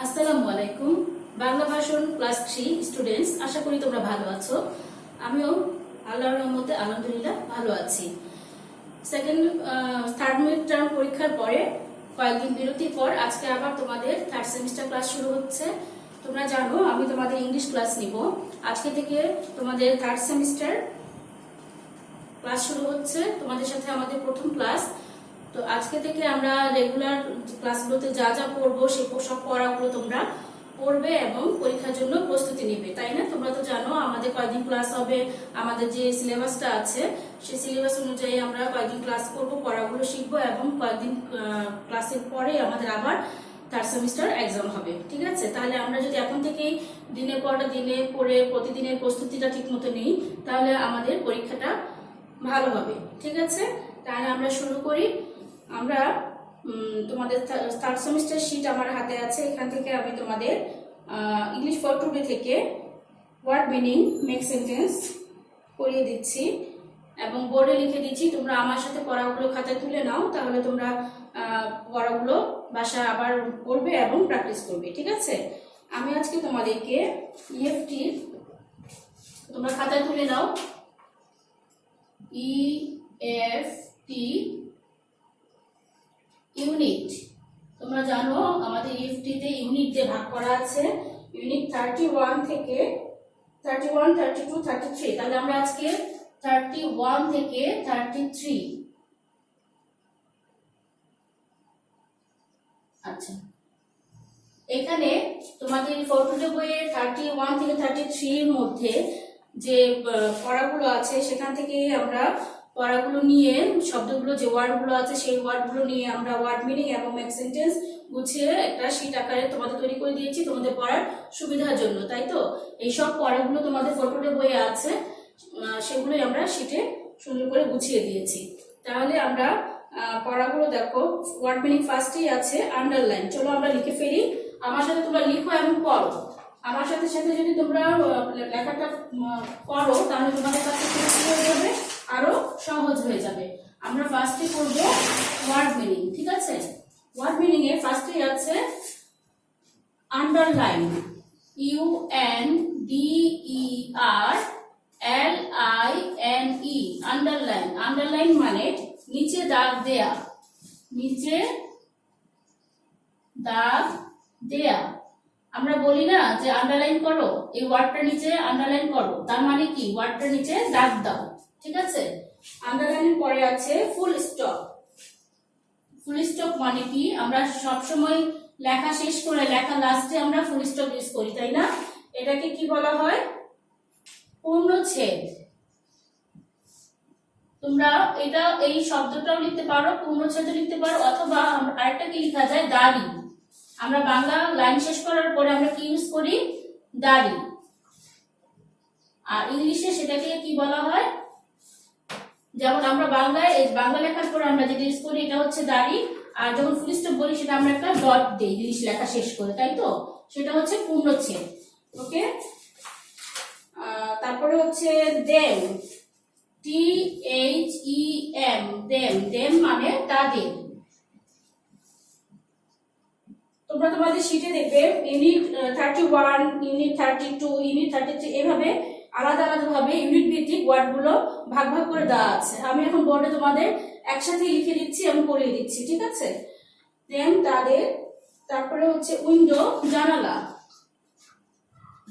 আসসালামু আলাইকুম। বাংলা ভাষণ ক্লাস 3 স্টুডেন্টস, আশা করি তোমরা ভালো আছো। আমিও আল্লাহর রহমতে আলহামদুলিল্লাহ ভালো আছি। থার্ড মিড টার্ম পরীক্ষার পরে কয়েকদিন বিরতির পর আজকে আবার তোমাদের থার্ড সেমিস্টার ক্লাস শুরু হচ্ছে। তোমরা জানো আমি তোমাদের ইংলিশ ক্লাস নিব। আজকে থেকে তোমাদের থার্ড সেমিস্টার ক্লাস শুরু হচ্ছে, তোমাদের সাথে আমাদের প্রথম ক্লাস। তো আজকে থেকে আমরা রেগুলার ক্লাসগুলোতে যা যা পড়বো সেই সব পড়াগুলো তোমরা পড়বে এবং পরীক্ষার জন্য প্রস্তুতি নিবে, তাই না? তোমরা তো জানো আমাদের কয়েকদিন ক্লাস হবে, আমাদের যে সিলেবাসটা আছে সেই সিলেবাস অনুযায়ী আমরা কয়েকদিন ক্লাস করবো, পড়াগুলো শিখবো এবং কয়েকদিন ক্লাসের পরে আমাদের আবার থার্ড সেমিস্টার এক্সাম হবে। ঠিক আছে, তাহলে আমরা যদি এখন থেকেই দিনের পরটা দিনে পড়ে প্রতিদিনের প্রস্তুতিটা ঠিক মতো নিই তাহলে আমাদের পরীক্ষাটা ভালো হবে। ঠিক আছে, তাহলে আমরা শুরু করি। আমরা তোমাদের থার্ড সেমিস্টার শিট আমার হাতে আছে, এখান থেকে আমি তোমাদের ইংলিশ ফর টুডে থেকে ওয়ার্ড মিনিং মেক সেন্টেন্স করিয়ে দিচ্ছি এবং বোর্ডে লিখে দিচ্ছি। তোমরা আমার সাথে পড়াগুলো খাতায় তুলে নাও, তাহলে তোমরা পড়াগুলো বাসায় আবার পড়বে এবং প্র্যাকটিস করবে। ঠিক আছে, আমি আজকে তোমাদেরকে ইএফটি তোমরা খাতায় তুলে নাও। ইএফটি ইউনিট, তোমরা জানো আমাদের ইএফটিতে ইউনিট দিয়ে ভাগ করা আছে। ইউনিট 31 থেকে 31, 32, 33। তাহলে আমরা আজকে 31 থেকে 33। আচ্ছা, এখানে তোমাদের ফটোতে বইয়ে 31 থেকে 33 এর মধ্যে যে পড়াগুলো আছে সেখান থেকে আমরা পড়াগুলো নিয়ে শব্দগুলো যে ওয়ার্ডগুলো আছে সেই ওয়ার্ডগুলো নিয়ে আমরা ওয়ার্ড মিনিং এবং মেক সেন্টেন্স গুছিয়ে একটা শীট আকারে তোমাদের তৈরি করে দিয়েছি তোমাদের পড়ার সুবিধার জন্য, তাই তো? এই সব পড়াগুলো তোমাদের ফটোতে বইয়ে আছে, সেগুলোই আমরা শীটে সুন্দর করে গুছিয়ে দিয়েছি। তাহলে আমরা পড়াগুলো দেখো, ওয়ার্ড মিনিং ফার্স্টেই আছে আন্ডারলাইন। চলো আমরা লিখে ফেলি, আমার সাথে তোমরা লিখো এবং পড়ো। আমার সাথে সাথে যদি তোমরা লেখাটা করো তাহলে তোমাদের কাছে কি হয়ে যাবে, আরো সহজ হয়ে যাবে। আমরা ফার্স্টে করব ওয়ার্ড মিনিং। ঠিক আছে, ওয়ার্ড মিনিং এ ফার্স্টে আছে আন্ডারলাইন, UNDERLINE। আন্ডারলাইন, আন্ডারলাইন মানে নিচে দাগ দেয়া, নিচে দাগ দেয়া। আমরা বলি না যে আন্ডারলাইন করো, এই ওয়ার্ডটা নিচে আন্ডারলাইন করো, তার মানে কি ওয়ার্ডটা নিচে দাগ দাও। ঠিক আছে, আন্ডারলাইনের পরে আছে ফুল স্টপ। ফুল স্টপ মানে কি, আমরা সব সময় লেখা শেষ করে লেখা লাস্টে আমরা ফুল স্টপ ইউজ করি, তাই না? এটাকে কি বলা হয়? পূর্ণচ্ছেদ। তোমরা এটা এই শব্দটাও লিখতে পারো, পূর্ণচ্ছেদও লিখতে পারো, অথবা আরেকটা কি লেখা যায় দাড়ি। আমরা বাংলা লাইন শেষ করার পরে আমরা কি ইউজ করি? দাড়ি। আর ইংলিশে সেটাকে কি বলা হয়? যেমন আমরা বাংলায় বাংলা লেখার পর আমরা যেটা ইউজ করি এটা হচ্ছে দাড়ি, আর যখন ফুল স্টপ বলি সেটা আমরা একটা ডট দিই জিনিস লেখা শেষ করে, তাই তো? সেটা হচ্ছে পূর্ণচ্ছেদ। ওকে, তারপরে হচ্ছে দেম, THEM, দেম। দেম মানে তাদের। তোমরা তোমাদের শীটে দেখবে ইউনিট 31, ইউনিট 32, ইউনিট 33 এভাবে আলাদা আলাদা ভাবে ইউনিট ভিত্তিক ওয়ার্ডগুলো ভাগ ভাগ করে দেওয়া আছে। আমি এখন বোর্ডে তোমাদের একসাথে লিখে দিচ্ছি এবং পড়িয়ে দিচ্ছি। ঠিক আছে, দেন তাদের। তারপরে হচ্ছে উইন্ডো, জানালা,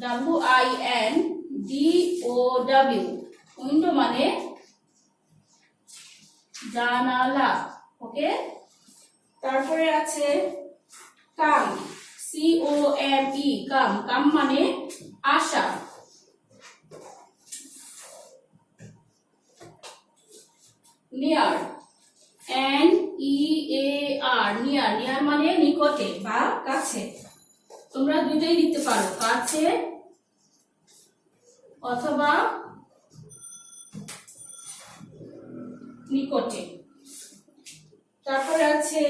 WINDOW। উইন্ডো মানে জানালা। ওকে, তারপরে আছে কাম, COME, কাম। কাম মানে আশা। Near, NEAR, near. নিয়ার মানে নিকটে বা কাছে। তোমরা দুইটাই লিখতে পারো, কাছে অথবা নিকটে। তারপরে আছে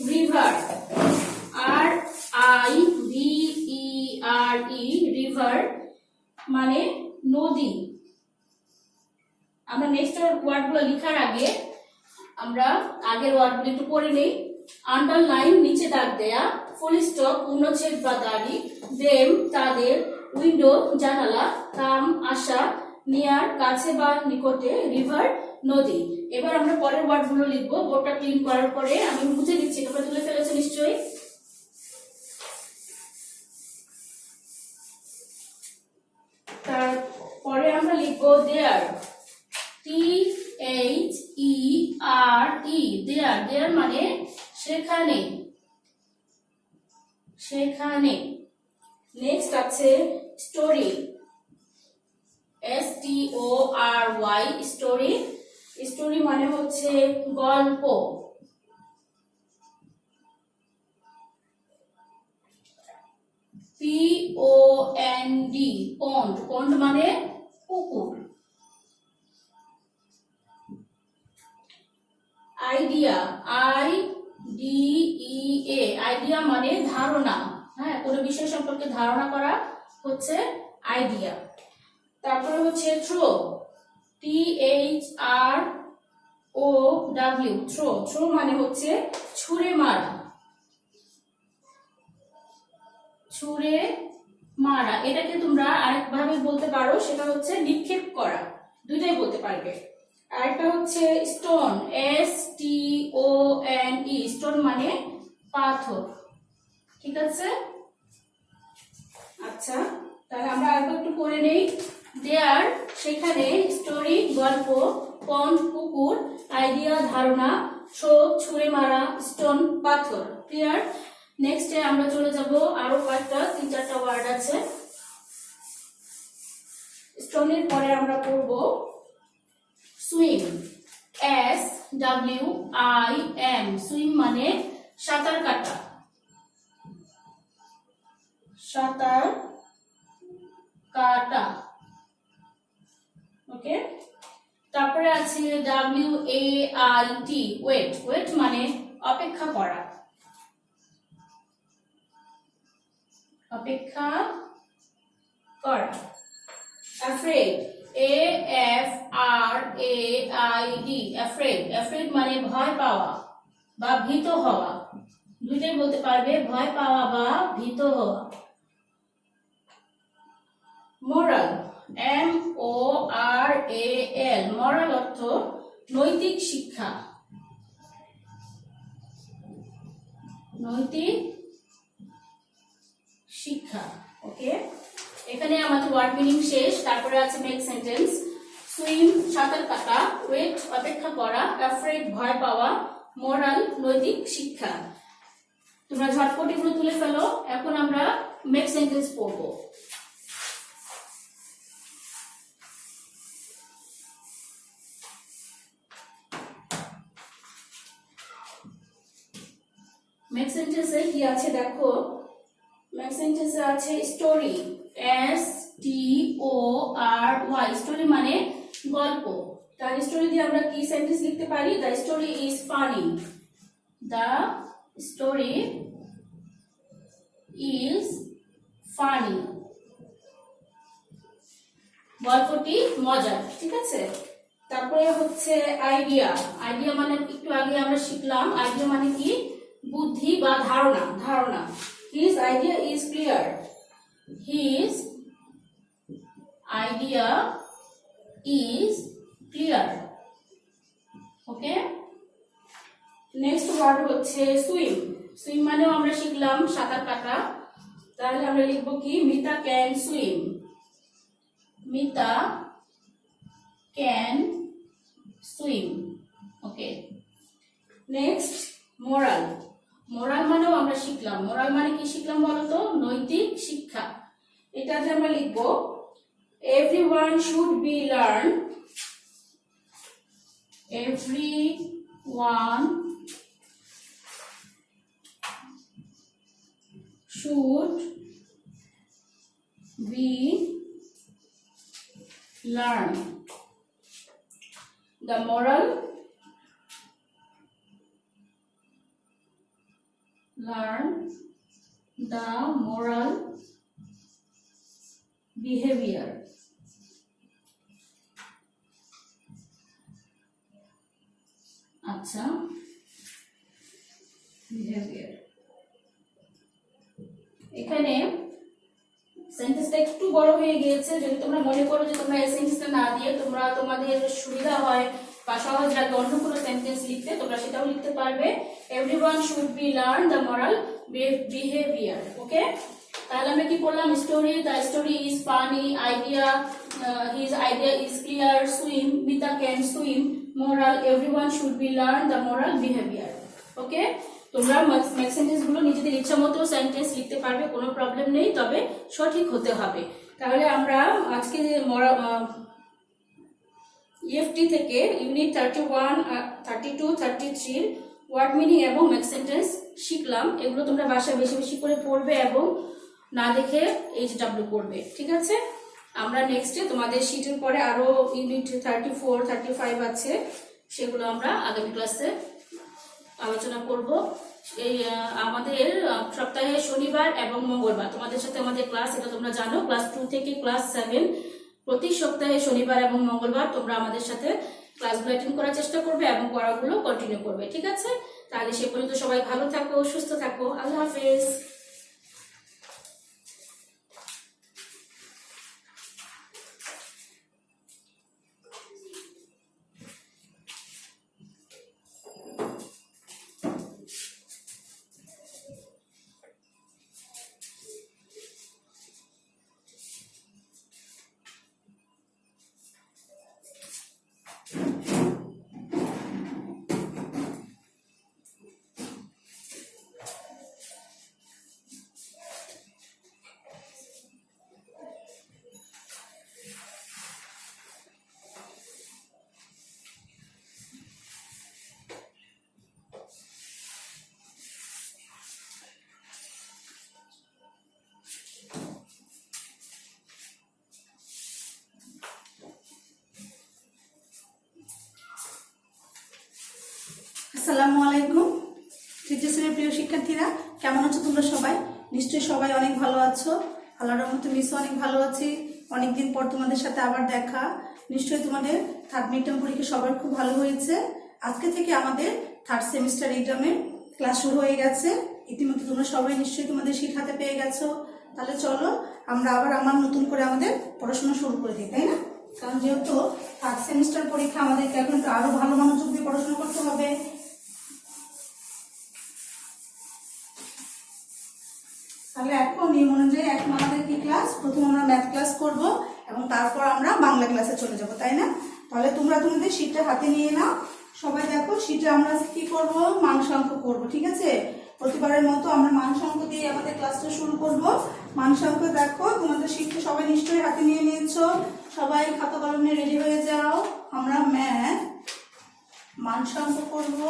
রিভার, RIVERE, রিভার মানে নদী। আমরা নেক্সট ওয়ার্ডগুলো লেখার আগে আমরা আগের ওয়ার্ডগুলো একটু পড়ে নেই। আন্ডারলাইন নিচে দাগ দেয়া, ফুল স্টপ পূর্ণচ্ছেদ বা দাড়ি, দেম তাদের, উইন্ডো জানালা, কাম আসা, নিয়ার কাছে বা নিকটে, রিভার নদী। এবার আমরা পরের ওয়ার্ডগুলো লিখবো। বোর্ডটা ক্লিন করার পরে আমি মুছে দিচ্ছি, তোমরা তুলে ফেলেছো নিশ্চয়ই। তারপরে আমরা লিখবো দেয়ার, THERE, দেয়ার। দেয়ার মানে সেখানে, সেখানে। নেক্সট আছে স্টোরি, STORY, স্টোরি। স্টোরি মানে হচ্ছে গল্প। POND, পন্ড। পন্ড মানে পুকুর। আইডিয়া, IDEA, আইডিয়া মানে ধারণা। হ্যাঁ, কোনো বিষয় সম্পর্কে ধারণা করা হচ্ছে আইডিয়া। তারপরে হচ্ছে থ্রো, THROW, থ্রো। থ্রো মানে হচ্ছে ছুঁড়ে মারা, ছুঁড়ে মারা। এটাকে তোমরা আরেকভাবে বলতে পারো, সেটা হচ্ছে নিক্ষেপ করা, দুইটাই বলতে পারবে। আরেকটা হচ্ছে স্টোন, STONE, স্টোন মানে পাথর। ঠিক আছে, আচ্ছা তাহলে আমরা আরেকবার একটু পড়ে নেই। দেয়ার সেখানে, স্টোরি গল্প, পন্ড পুকুর, আইডিয়া ধারণা, থ্রো ছুঁড়ে মারা, স্টোন পাথর। ক্লিয়ার? নেক্সটে আমরা চলে যাব, আরো কয়েকটা 3-4টা ওয়ার্ড আছে। স্টোনের পরে আমরা পড়ব সুইম, SWIM, সুইম মানে সাঁতার কাটা, সাঁতার কাটা। ওকে, তারপরে আছে WAIT, ওয়েট। ওয়েট মানে অপেক্ষা করা, অপেক্ষা করা। Afraid, AFRAID, afraid. অ্যাফ্রেড মানে ভয় পাওয়া বা ভীত হওয়া, দুইটাই বলতে পারবে, ভয় পাওয়া বা ভীত হওয়া। মোরাল, MORAL, মোরাল অর্থ নৈতিক শিক্ষা, নৈতিক শিক্ষা। ওকে, এখানে আমাদের ওয়ার্ড মিনিং শেষ। তারপরে আছে মেক সেন্টেন্স। সুইম সাঁতার কাটা, ওয়েট অপেক্ষা করা, অ্যাফ্রেড ভয় পাওয়া, মোরাল নৈতিক শিক্ষা। তোমরা ঝটপট এগুলো তুলে ফেলো। এখন আমরা মেক সেন্টেন্স পড়বো। মেক সেন্টেন্সে কি আছে দেখো। মেক সেন্টেন্সে আছে স্টোরি, STORY, স্টোরি মানে গল্প। তার স্টোরি দিয়ে আমরা কি সেন্টেন্স লিখতে পারি? The story is funny, the story is funny, গল্পটি মজার। ঠিক আছে, তারপরে হচ্ছে আইডিয়া। আইডিয়া মানে একটু আগে আমরা শিখলাম, আইডিয়া মানে কি? বুদ্ধি বা ধারণা, ধারণা। His idea is clear, his idea is clear. Okay, next word হচ্ছে সুইম। সুইম মানেও আমরা শিখলাম সাঁতার কাটা। তাহলে আমরা লিখবো কি? Mita can swim, Mita can swim. Okay, next moral. Moral মানেও আমরা শিখলাম, মোরাল মানে কি শিখলাম বলতো? নৈতিক শিক্ষা। এটাতে আমরা লিখবো everyone should be learn, everyone should be learn. The moral, learn the moral behavior. আচ্ছা, বিহেভিয়ার। এখানে সেন্টেন্সটা একটু বড় হয়ে গিয়েছে, যদি তোমরা মনে করো যে তোমরা এই সেন্টেন্সটা না দিয়ে তোমরা তোমাদের সুবিধা হয় বা সহজ লাগে অন্য কোনো সেন্টেন্স লিখতে, তোমরা সেটাও লিখতে পারবে। Everyone should be learn the moral behaviour. Okay, তাহলে আমরা কি করলাম? Story, the story is funny, idea, his idea is clear, swim, Mita can swim, moral, everyone should be learn the moral behaviour. Okay, তোমরা ম্যাক্স সেন্টেন্স গুলো নিজেদের ইচ্ছা মতো sentence লিখতে পারবে, কোনো প্রবলেম নেই, তবে সঠিক হতে হবে। তাহলে আমরা আজকে ইএফটি থেকে ইউনিট 31, 32, 33 ওয়ার্ড মিনিং এবং ম্যাক্স সেন্টেন্স শিখলাম। এগুলো তোমরা বাসায় বেশি বেশি করে পড়বে এবং না দেখে HW করবে, ঠিক আছে? আমরা নেক্সটে তোমাদের শীটের পরে আরো ইউনিট 34, 35 আছে, সেগুলো আমরা আগামী ক্লাসে আলোচনা করব। এই আমাদের সপ্তাহে শনিবার এবং মঙ্গলবার তোমাদের সাথে আমাদের ক্লাস, এটা তোমরা জানো, ক্লাস 2 থেকে ক্লাস 7 প্রতি সপ্তাহে শনিবার এবং মঙ্গলবার তোমরা আমাদের সাথে ক্লাসগুলো অ্যাটেন্ড করার চেষ্টা করবে এবং পড়াগুলো কন্টিনিউ করবে, ঠিক আছে? তাহলে সে পর্যন্ত সবাই ভালো থাকো, সুস্থ থাকো, আল্লাহ হাফেজ। আসসালামু আলাইকুম তৃতীয় শ্রেণীর প্রিয় শিক্ষার্থীরা, কেমন আছো তোমরা সবাই? নিশ্চয়ই সবাই অনেক ভালো আছো। আল্লাহর রহমতে মিসও অনেক ভালো আছি। অনেকদিন পর তোমাদের সাথে আবার দেখা। নিশ্চয়ই তোমাদের থার্ড মিড টার্ম পরীক্ষা সবার খুব ভালো হয়েছে। আজকে থেকে আমাদের থার্ড সেমিস্টার এক্সামের ক্লাস শুরু হয়ে গেছে। ইতিমধ্যে তোমরা সবাই নিশ্চয়ই তোমাদের শীট হাতে পেয়ে গেছো। তাহলে চলো আমরা আবার নতুন করে আমাদের পড়াশোনা শুরু করে দিই, তাই না? কারণ যেহেতু থার্ড সেমিস্টার পরীক্ষা, আমাদেরকে এখন আরো ভালো মনোযোগ দিয়ে পড়াশোনা করতে হবে। তাহলে এখন নিয়ম অনুযায়ী এখন আমাদের কি ক্লাস? প্রথম আমরা ম্যাথ ক্লাস করব এবং তারপর আমরা বাংলা ক্লাসে চলে যাব, তাই না? তাহলে তোমরা তোমাদের শীটটা হাতে নিয়ে নাও। সবাই দেখো, শীটে আমরা কি করব? মানসাঙ্ক করব, ঠিক আছে? প্রতিবারের মতো আমরা মানসাঙ্ক দিয়ে আমাদের ক্লাসটা শুরু করব। মানসাঙ্ক দেখো, তোমাদের শীটটা সবাই নিশ্চয়ই হাতে নিয়ে নিয়েছো। সবাই খাতা কলম নিয়ে রেডি হয়ে যাও। আমরা ম্যাথ মানসাঙ্ক করব।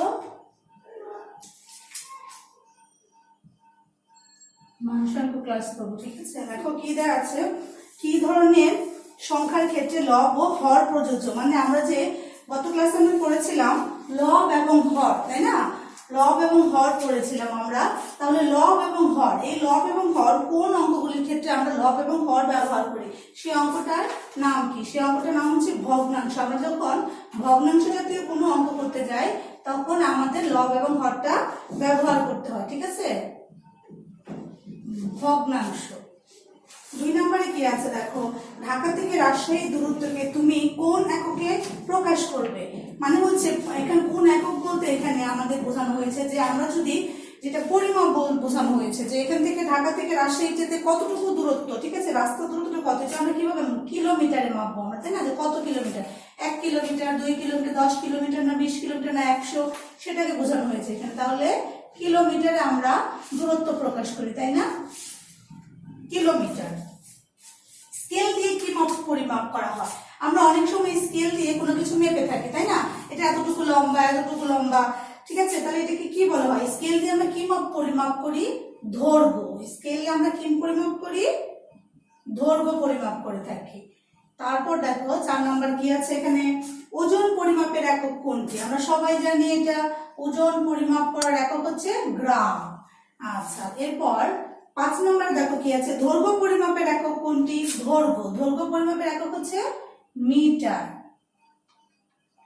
মানসাঙ্ক ক্লাস করবো, ঠিক আছে? দেখো কি দেওয়া আছে, কি ধরনের সংখ্যার ক্ষেত্রে লব ও হর প্রযোজ্য। মানে আমরা যে গত ক্লাসে আমরা পড়েছিলাম লব এবং হর, তাই না? লব এবং হর পড়েছিলাম আমরা। তাহলে লব এবং হর, এই লব এবং হর কোন অঙ্কগুলির ক্ষেত্রে আমরা লব এবং হর ব্যবহার করি, সেই অঙ্কটার নাম কি? সেই অঙ্কটার নাম হচ্ছে ভগ্নাংশ। আমরা যখন ভগ্নাংশ জাতীয় কোনো অঙ্ক করতে যাই তখন আমাদের লব এবং হরটা ব্যবহার করতে হয়, ঠিক আছে? ভগ্নাংশ। 2 নম্বরে কি আছে দেখো, ঢাকা থেকে রাজশাহী দূরত্বকে তুমি কোন এককে প্রকাশ করবে। মানে হচ্ছে এখানে কোন একক বলতে এখানে আমাদের বোঝানো হয়েছে যে আমরা যদি যেটা পরিমাপ বোঝানো হয়েছে যে এখান থেকে ঢাকা থেকে রাজশাহী যেতে কতটুকু দূরত্ব, ঠিক আছে? রাস্তা দূরত্ব কত, এটা আমরা কিভাবে কিলোমিটারে মাপবো আমরা, তাই না? যে কত কিলোমিটার, 1 কিলোমিটার, 2 কিলোমিটার, 10 কিলোমিটার না 20 কিলোমিটার না 100, সেটাকে বোঝানো হয়েছে এখানে। তাহলে কিলোমিটারে আমরা দূরত্ব প্রকাশ করি, তাই না? কিলোমিটার। স্কেল দিয়ে কি পরিমাপ করা হয়? আমরা অনেক সময় স্কেল দিয়ে কোনো কিছু মেপে থাকি, তাই না? এটা এতটুকু লম্বা, এতটুকু লম্বা, ঠিক আছে? তাহলে এটাকে কি বলা হয়? স্কেল দিয়ে আমরা কি পরিমাপ করি? দৈর্ঘ্য। স্কেল দিয়ে আমরা কি পরিমাপ করি? দৈর্ঘ্য পরিমাপ করে থাকি। তারপর দেখো 4 নাম্বার কি আছে এখানে, ওজন পরিমাপের একক কোনটি? আমরা সবাই জানি এটা ওজন পরিমাপ করার একক হচ্ছে গ্রাম। আচ্ছা, এরপর 5 নম্বর দেখো কি আছে, দৈর্ঘ্য পরিমাপের একক কোনটি? দৈর্ঘ্য পরিমাপের একক হচ্ছে মিটার।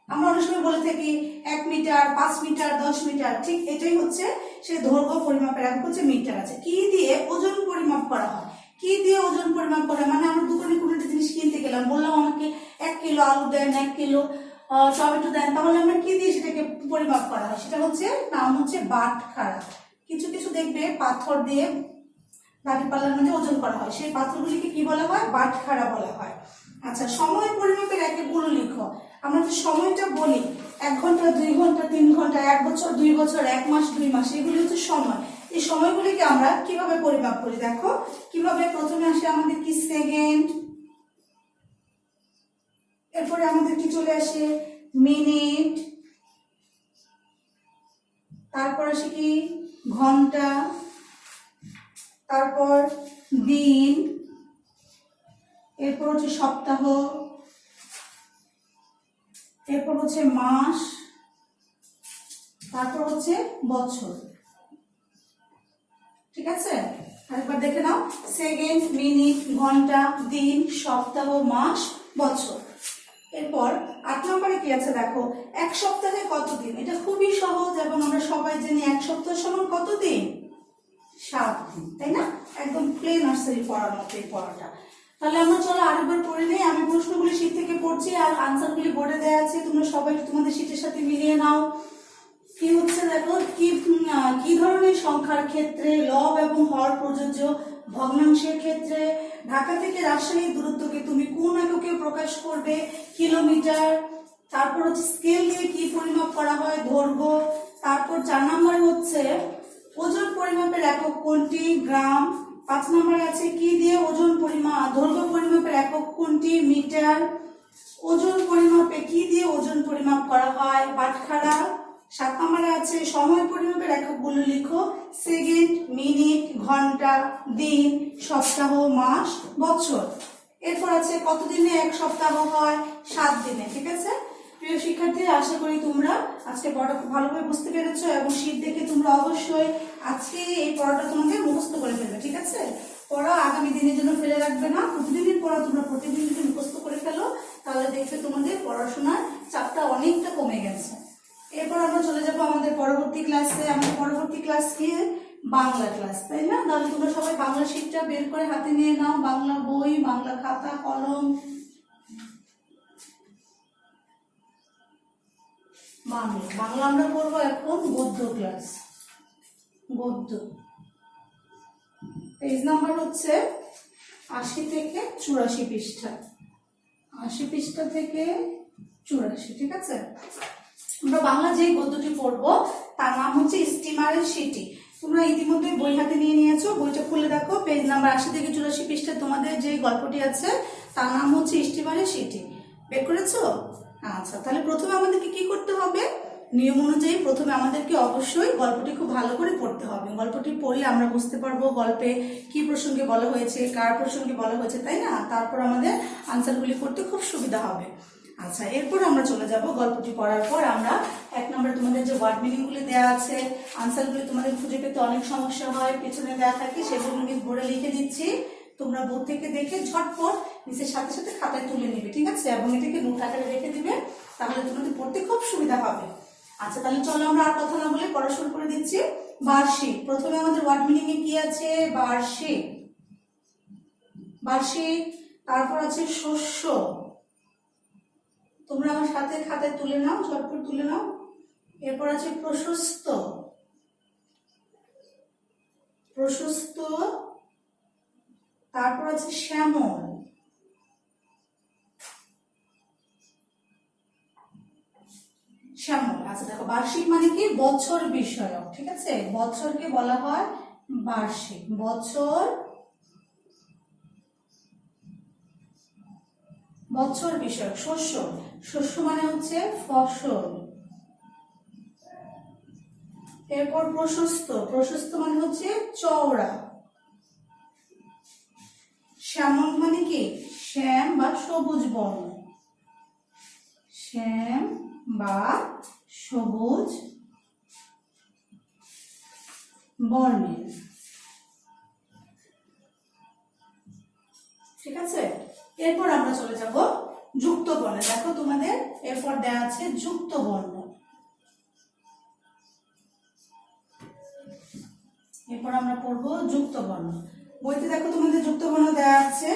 আমরা অনেক সময় বলে থাকি 1 মিটার, 5 মিটার, 10 মিটার, ঠিক এটাই হচ্ছে সেই দৈর্ঘ্য পরিমাপের একক হচ্ছে মিটার। আছে কি দিয়ে ওজন পরিমাপ করা হয়? কি দিয়ে ওজন পরিমাপ করা হয়? মানে আমরা দোকানে কোনো একটা জিনিস কিনতে গেলাম, বললাম আমাকে 1 কিলো আলু দেন, 1 কিলো টমেটো দেন, তাহলে আমরা কি দিয়ে সেটাকে পরিমাপ করা হয়? সেটা হচ্ছে নাম হচ্ছে বাটখারা। কিছু কিছু দেখবে পাথর দিয়ে দাঁড়ি পাল্লার মধ্যে ওজন করা হয়, সেই পাথরগুলিকে কি বলা হয়? বাটখারা বলা হয়। আচ্ছা, সময় পরিমাপের এককগুলো লিখো। আমরা যে সময়টা বলি 1 ঘন্টা, 2 ঘন্টা, 3 ঘন্টা, 1 বছর, 2 বছর, 1 মাস, 2 মাস, এগুলি হচ্ছে সময়। এই সময়গুলিকে আমরা কিভাবে পরিমাপ করি? দেখো কিভাবে। প্রথমে আসে আমাদের কি সেকেন্ড, এরপরে আমাদের কি চলে আসে মিনিট, তারপর আসে কি ঘন্টা, তারপর দিন, এরপর হচ্ছে সপ্তাহ, এরপর হচ্ছে মাস, তারপর হচ্ছে বছর। ঠিক আছে, আরেকবার দেখে নাও। সেকেন্ড, মিনিট, ঘন্টা, দিন, সপ্তাহ, মাস, বছর। এরপর 8 নম্বরে কি আছে দেখো, 1 সপ্তাহে কত দিন? এটা খুবই সহজ এবং আমরা সবাই জানি 1 সপ্তাহ সমান কত দিন? 7 দিন, তাই না? একদম প্লে নার্সারি পড়ার মতো এই পড়াটা। তাহলে আমরা চলো আরেকবার পড়ে নেই। আমি প্রশ্নগুলি শীট থেকে পড়ছি আর আনসারগুলি বোর্ডে দেওয়া আছে, তোমরা সবাই তোমাদের শীটের সাথে মিলিয়ে নাও। কি হচ্ছে দেখো, কি ধরনের সংখ্যার ক্ষেত্রে লব এবং হর প্রযোজ্য? ভগ্নাংশের ক্ষেত্রে। ঢাকা থেকে রাজশাহীর দূরত্বকে তুমি কোন এককে প্রকাশ করবে? কিলোমিটার। তারপর হচ্ছে স্কেল দিয়ে কি পরিমাপ করা হয়? দৈর্ঘ্য। তারপর 4 নম্বরে হচ্ছে ওজন পরিমাপের একক কোনটি? গ্রাম। 5 নম্বরে আছে কি দিয়ে ওজন পরিমাপ, দৈর্ঘ্য পরিমাপের একক কোনটি? মিটার। ওজন পরিমাপে কি দিয়ে ওজন পরিমাপ করা হয়? বাটখারা। 7 নম্বরে আছে সময় পরিমাপের এককগুলো লিখো। সেকেন্ড, মিনিট, ঘন্টা, দিন, সপ্তাহ, মাস, বছর। এরপর আছে কতদিনে 1 সপ্তাহ হয়? 7 দিনে। ঠিক আছে প্রিয় শিক্ষার্থী, আশা করি তোমরা আজকে পড়াটা খুব ভালোভাবে বুঝতে পেরেছো এবং শীট দেখে তোমরা অবশ্যই আজকে এই পড়াটা তোমাদের মুখস্থ করে ফেলবে। ঠিক আছে, পড়া আগামী দিনের জন্য ফেলে রাখবে না। প্রতিদিনের পড়া তোমরা প্রতিদিন যদি মুখস্থ করে ফেলো তাহলে দেখবে তোমাদের পড়াশোনার চাপটা অনেকটা কমে গেছে। এরপর আমরা চলে যাবো আমাদের পরবর্তী ক্লাসে। আমাদের পরবর্তী ক্লাস কি? বাংলা ক্লাস, তাই না? তাহলে তোমরা সবাই বাংলা শীটটা বের করে হাতে নিয়ে নাও, বাংলা বই, বাংলা খাতা, কলম। বাংলা আমরা পড়বো এখন গদ্য ক্লাস। গদ্য পেজ নাম্বার হচ্ছে 80 থেকে 84 পৃষ্ঠা। 80 পৃষ্ঠা থেকে 84। ঠিক আছে, আমরা বাংলা যে গদ্যটি পড়বো তার নাম হচ্ছে স্টিমারের সিটি। তোমরা ইতিমধ্যে বই হাতে নিয়ে নিয়েছো, বইটা খুলে দেখো পেজ নাম্বার 80 থেকে 84 পৃষ্ঠা। তোমাদের যে গল্পটি আছে তার নাম হচ্ছে স্টিমারের সিটি। বের করেছো? আচ্ছা, তাহলে প্রথমে আমাদেরকে কি করতে হবে? নিয়ম অনুযায়ী প্রথমে আমাদেরকে অবশ্যই গল্পটি খুব ভালো করে পড়তে হবে। গল্পটি পড়লে আমরা বুঝতে পারবো গল্পে কি প্রসঙ্গে বলা হয়েছে, কার প্রসঙ্গে বলা হয়েছে, তাই না? তারপর আমাদের আনসারগুলি করতে খুব সুবিধা হবে। আচ্ছা, এরপর আমরা চলে যাব গল্পটি পড়ার পর আমরা 1 নম্বরে তোমাদের যে ওয়ার্ড মিনিংগুলি দেওয়া আছে, আনসারগুলি তোমাদের খুঁজে পেতে অনেক সমস্যা হয়, পেছনে দেওয়া থাকে, সেগুলো আমি বোর্ডে লিখে দিচ্ছি। তোমরা বোর্ড থেকে দেখে ঝটপট নিচের সাথে সাথে খাতায় তুলে নেবে। ঠিক আছে, এবং এটাকে নোট আকারে রেখে দিবে, তাহলে তোমাদের পড়তে খুব সুবিধা হবে। আচ্ছা, তাহলে চলো আমরা আর কথা না বলে পড়া শুরু করে দিচ্ছি। বার্ষিক। প্রথমে আমাদের ওয়ার্ড মিনিং এ কি আছে? বার্ষিক। বার্ষিক। তারপর আছে শস্য। তোমরা আমার সাথে খাতায় তুলে নাও, ঝটপট তুলে নাও। এরপর আছে প্রশস্ত। প্রশস্ত। তারপর আছে শ্যামল। শ্যামল। আচ্ছা দেখো, বার্ষিক মানে কি? বছর বিষয়ক। ঠিক আছে, বছরকে বলা হয় বার্ষিক। বছর, বছর বিষয়ক। শস্য। শস্য মানে হচ্ছে ফসল। এরপর প্রশস্ত। প্রশস্ত মানে হচ্ছে চওড়া। শ্যামল মানে কি? শ্যাম বা সবুজ বর্ণ। শ্যাম বা সবুজ বর্ণের। ঠিক আছে, এরপর আমরা চলে যাব যুক্ত বর্ণে। দেখো তোমাদের এরপর দেওয়া আছে যুক্ত বর্ণ। এরপর আমরা পড়বো যুক্ত বর্ণ। বইতে দেখো তোমাদের যুক্ত বর্ণ দেওয়া আছে,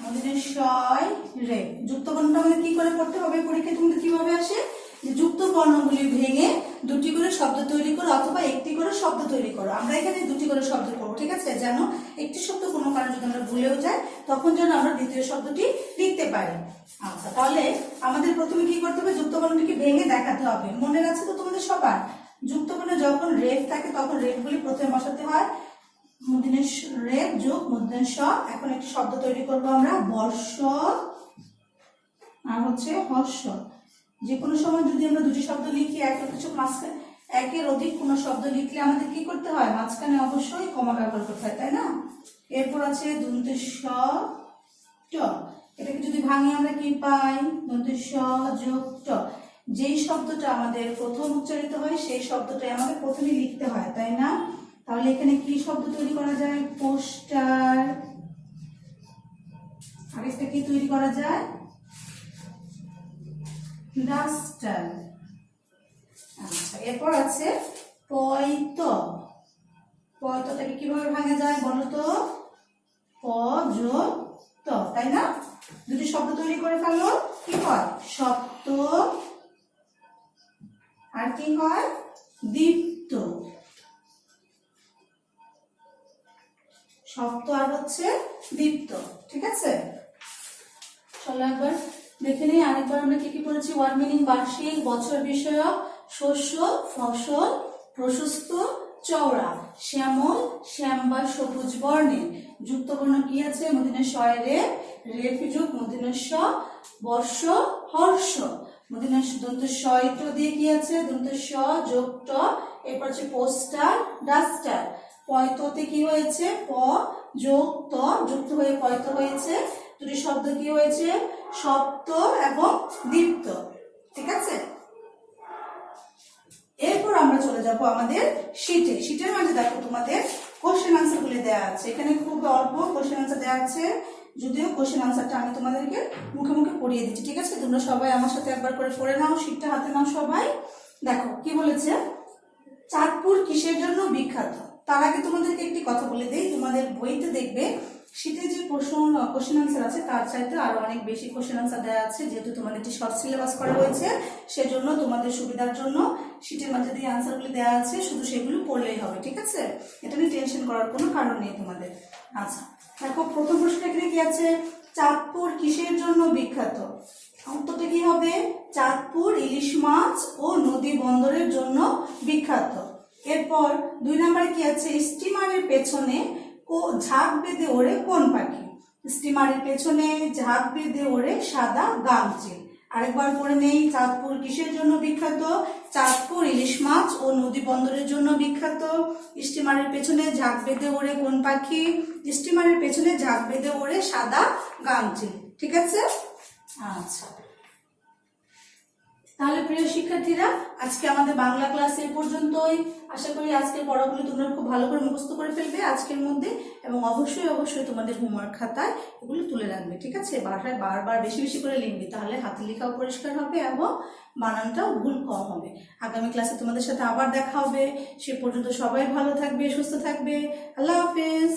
মদিনের শয় রে। যুক্ত বর্ণটা আমাদের কি করে পড়তে হবে, পরীক্ষায় তোমাদের কিভাবে আসে, যে যুক্ত বর্ণগুলি ভেঙে দুটি করে শব্দ তৈরি করো অথবা একটি করে শব্দ তৈরি করো। আমরা এখানে দুটি করে শব্দ করবো, ঠিক আছে, যেন একটি শব্দ কোনো কারণে যদি আমরা ভুলেও যাই তখন যেন আমরা দ্বিতীয় শব্দটি লিখতে পারি। আচ্ছা, তাহলে আমাদের প্রথমে কি করতে হবে, যুক্ত বর্ণটিকে ভেঙে দেখাতে হবে। মনে আছে তো তোমাদের সবার, যুক্ত বর্ণে যখন রেফ থাকে তখন রেফগুলি প্রথমে বসাতে হয়। মদিনের রেফ যোগ মদিনের স। এখন একটি শব্দ তৈরি করবো আমরা, বর্ষ আর হচ্ছে হর্ষ। যে কোনো সময় যদি আমরা দুটি শব্দ লিখি, একের অধিক কোনো শব্দ লিখলে আমাদের কি করতে হয়, মাঝখানে অবশ্যই কমা ব্যবহার করতে হয়, তাই না। এরপর আছে দন্তের স ট। এটাকে যদি ভাঙি আমরা কি পাই, দন্তের স যোগ ট। যেই শব্দটা আমাদের প্রথম উচ্চারিত হয় সেই শব্দটাই আমাদের প্রথমে লিখতে হয়, তাই না। তাহলে এখানে কি শব্দ তৈরি করা যায়, পোস্টার। আরেকটা কি তৈরি করা যায়, ডাস্টার। আচ্ছা, এরপর আছে পয়ত। পয়তটাকে কিভাবে ভাঙা যায় বলো তো, প যোগ ত, তাই না। দুটি শব্দ তৈরি করে ফেলো, কি হয়, সপ্ত আর কি হয়, দীপ্ত। সপ্ত আর হচ্ছে দীপ্ত, ঠিক আছে। চলো একবার দেখে নিই, আরেকবার আমরা কি কি পড়েছি। ওয়ার্ড মিনিং বার্ষিক, বছর বিষয়ক, শস্য, ফসল, প্রশস্ত, চওড়া, শ্যামল, শ্যাম বা সবুজ বর্ণের। যুক্ত বর্ণ কি আছে, মদিনের শয় রে, রেফ যোগ মদিনের স, বর্ষ, হর্ষ। মদিনের দন্ত শয় ট দিয়ে কি আছে, দন্ত স যোগ ট। এরপর হচ্ছে পোস্টার, ডাস্টার। পয়ততে কি হয়েছে, প যোগ ত যুক্ত হয়ে পয়ত হয়েছে। দুটি শব্দ কি হয়েছে, সপ্ত এবং দীপ্ত, ঠিক আছে। এরপর আমরা চলে যাব আমাদের শীটে। শীটের মাঝে দেখো তোমাদের কোশ্চেন আনসার গুলি দেওয়া আছে। এখানে খুব অল্প কোশ্চেন আনসার দেওয়া আছে, যদিও কোশ্চেন আনসারটা আমি তোমাদেরকে মুখে মুখে পড়িয়ে দিচ্ছি, ঠিক আছে। তোমরা সবাই আমার সাথে একবার করে পড়ে নাও, শীটটা হাতে নাও সবাই। দেখো কি বলেছে, চাঁদপুর কিসের জন্য বিখ্যাত। তার আগে তোমাদেরকে একটি কথা বলে দেই, তোমাদের বইতে দেখবে শীতে যে কোশ্চেন আনসার আছে তার চাইতে আরো অনেক বেশি কোশ্চেন আনসার দেওয়া আছে। যেহেতু তোমাদের একটি শর্ট সিলেবাস করা হয়েছে, সেজন্য তোমাদের সুবিধার জন্য শীটের মাঝে দিয়ে আনসারগুলি দেওয়া আছে, শুধু সেগুলো পড়লেই হবে, ঠিক আছে। এটা নিয়ে টেনশন করার কোনো কারণ নেই তোমাদের। আচ্ছা দেখো, প্রথম প্রশ্ন এখানে কি আছে, চাঁদপুর কিসের জন্য বিখ্যাত। উত্তরটা কি হবে, চাঁদপুর ইলিশ মাছ ও নদী বন্দরের জন্য বিখ্যাত। এরপর 2 নম্বরে কি আছে, স্টিমারের পেছনে ঝাঁক বেঁধে ওড়ে কোন পাখি। স্টিমারের পেছনে ঝাঁক বেঁধে ওড়ে সাদা গামচিল। আরেকবার পড়ে নেই, চাঁদপুর কিসের জন্য বিখ্যাত, চাঁদপুর ইলিশ মাছ ও নদী বন্দরের জন্য বিখ্যাত। স্টিমারের পেছনে ঝাঁক বেঁধে ওড়ে কোন পাখি, স্টিমারের পেছনে ঝাঁক বেঁধে ওড়ে সাদা গামচিল, ঠিক আছে। আচ্ছা, তাহলে প্রিয় শিক্ষার্থীরা, আজকে আমাদের বাংলা ক্লাস এই পর্যন্তই। আশা করি আজকের পড়াগুলো তোমরা খুব ভালো করে মুখস্থ করে ফেলবে আজকের মধ্যে, এবং অবশ্যই তোমাদের হোমওয়ার্ক খাতায় এগুলো তুলে রাখবে, ঠিক আছে। বাসায় বারবার বেশি বেশি করে লিখবে, তাহলে হাতের লেখাও পরিষ্কার হবে এবং বানানটাও ভুল কম হবে। আগামী ক্লাসে তোমাদের সাথে আবার দেখা হবে। সে পর্যন্ত সবাই ভালো থাকবে, সুস্থ থাকবে। আল্লাহ হাফেজ।